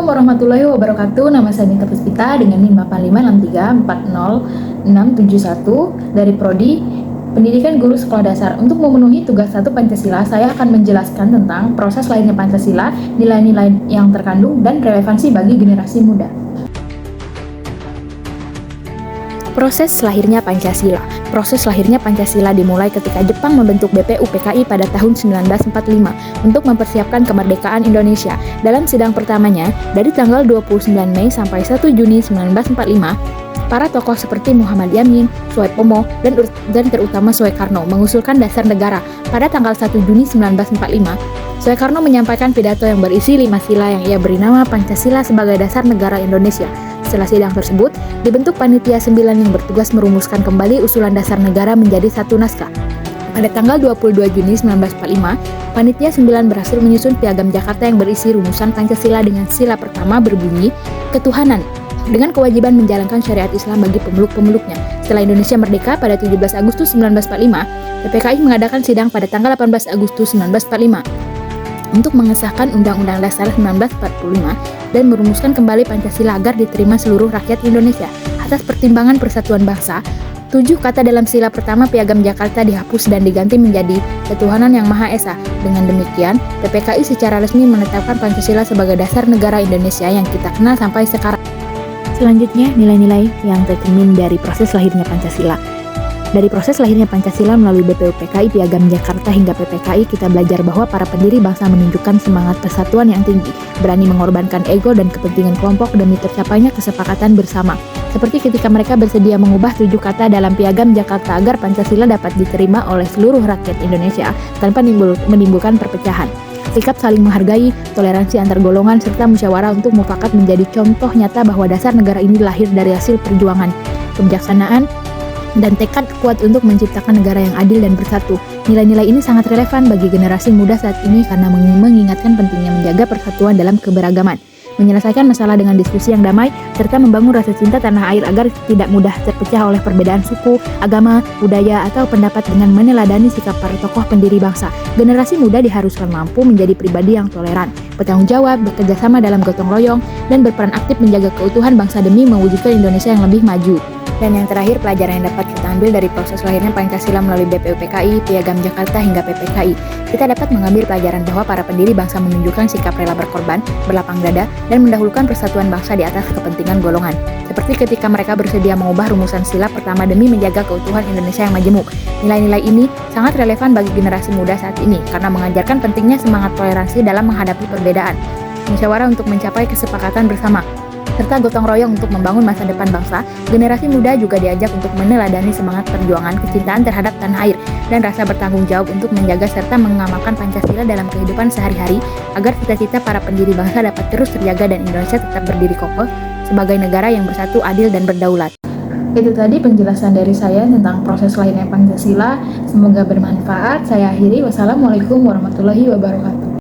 Assalamualaikum warahmatullahi wabarakatuh. Nama saya Nita Puspita dengan NIM 8563406171 dari Prodi Pendidikan Guru Sekolah Dasar. Untuk memenuhi tugas 1 Pancasila, saya akan menjelaskan tentang proses lahirnya Pancasila, nilai-nilai yang terkandung, dan relevansi bagi generasi muda. Proses lahirnya Pancasila. Proses lahirnya Pancasila dimulai ketika Jepang membentuk BPUPKI pada tahun 1945 untuk mempersiapkan kemerdekaan Indonesia. Dalam sidang pertamanya, dari tanggal 29 Mei sampai 1 Juni 1945, para tokoh seperti Muhammad Yamin, Soepomo, dan terutama Soekarno mengusulkan dasar negara. Pada tanggal 1 Juni 1945, Soekarno menyampaikan pidato yang berisi 5 sila yang ia beri nama Pancasila sebagai dasar negara Indonesia. Setelah sidang tersebut, dibentuk Panitia 9 yang bertugas merumuskan kembali usulan dasar negara menjadi satu naskah. Pada tanggal 22 Juni 1945, Panitia 9 berhasil menyusun Piagam Jakarta yang berisi rumusan Pancasila dengan sila pertama berbunyi, ketuhanan, dengan kewajiban menjalankan syariat Islam bagi pemeluk-pemeluknya. Setelah Indonesia merdeka pada 17 Agustus 1945, PPKI mengadakan sidang pada tanggal 18 Agustus 1945 untuk mengesahkan Undang-Undang Dasar 1945 dan merumuskan kembali Pancasila agar diterima seluruh rakyat Indonesia. Atas pertimbangan persatuan bangsa, 7 kata dalam sila pertama Piagam Jakarta dihapus dan diganti menjadi Ketuhanan Yang Maha Esa. Dengan demikian, PPKI secara resmi menetapkan Pancasila sebagai dasar negara Indonesia yang kita kenal sampai sekarang. Selanjutnya, nilai-nilai yang tercermin dari proses lahirnya Pancasila. Dari proses lahirnya Pancasila melalui BPUPKI, Piagam Jakarta hingga PPKI, kita belajar bahwa para pendiri bangsa menunjukkan semangat persatuan yang tinggi, berani mengorbankan ego dan kepentingan kelompok demi tercapainya kesepakatan bersama. Seperti ketika mereka bersedia mengubah 7 kata dalam Piagam Jakarta agar Pancasila dapat diterima oleh seluruh rakyat Indonesia tanpa menimbulkan perpecahan. Sikap saling menghargai, toleransi antar golongan, serta musyawarah untuk mufakat menjadi contoh nyata bahwa dasar negara ini lahir dari hasil perjuangan, kebijaksanaan, dan tekad kuat untuk menciptakan negara yang adil dan bersatu. Nilai-nilai ini sangat relevan bagi generasi muda saat ini karena mengingatkan pentingnya menjaga persatuan dalam keberagaman, menyelesaikan masalah dengan diskusi yang damai, serta membangun rasa cinta tanah air agar tidak mudah terpecah oleh perbedaan suku, agama, budaya, atau pendapat dengan meneladani sikap para tokoh pendiri bangsa. Generasi muda diharuskan mampu menjadi pribadi yang toleran, bertanggung jawab, bekerja sama dalam gotong royong, dan berperan aktif menjaga keutuhan bangsa demi mewujudkan Indonesia yang lebih maju. Dan yang terakhir, pelajaran yang dapat kita ambil dari proses lahirnya Pancasila melalui BPUPKI, Piagam Jakarta hingga PPKI. Kita dapat mengambil pelajaran bahwa para pendiri bangsa menunjukkan sikap rela berkorban, berlapang dada, dan mendahulukan persatuan bangsa di atas kepentingan golongan. Seperti ketika mereka bersedia mengubah rumusan sila pertama demi menjaga keutuhan Indonesia yang majemuk. Nilai-nilai ini sangat relevan bagi generasi muda saat ini karena mengajarkan pentingnya semangat toleransi dalam menghadapi perbedaan, musyawarah untuk mencapai kesepakatan bersama, serta gotong royong untuk membangun masa depan bangsa. Generasi muda juga diajak untuk meneladani semangat perjuangan, kecintaan terhadap tanah air, dan rasa bertanggung jawab untuk menjaga serta mengamalkan Pancasila dalam kehidupan sehari-hari agar cita-cita para pendiri bangsa dapat terus terjaga dan Indonesia tetap berdiri kokoh sebagai negara yang bersatu, adil, dan berdaulat. Itu tadi penjelasan dari saya tentang proses lahirnya Pancasila. Semoga bermanfaat. Saya akhiri. Wassalamualaikum warahmatullahi wabarakatuh.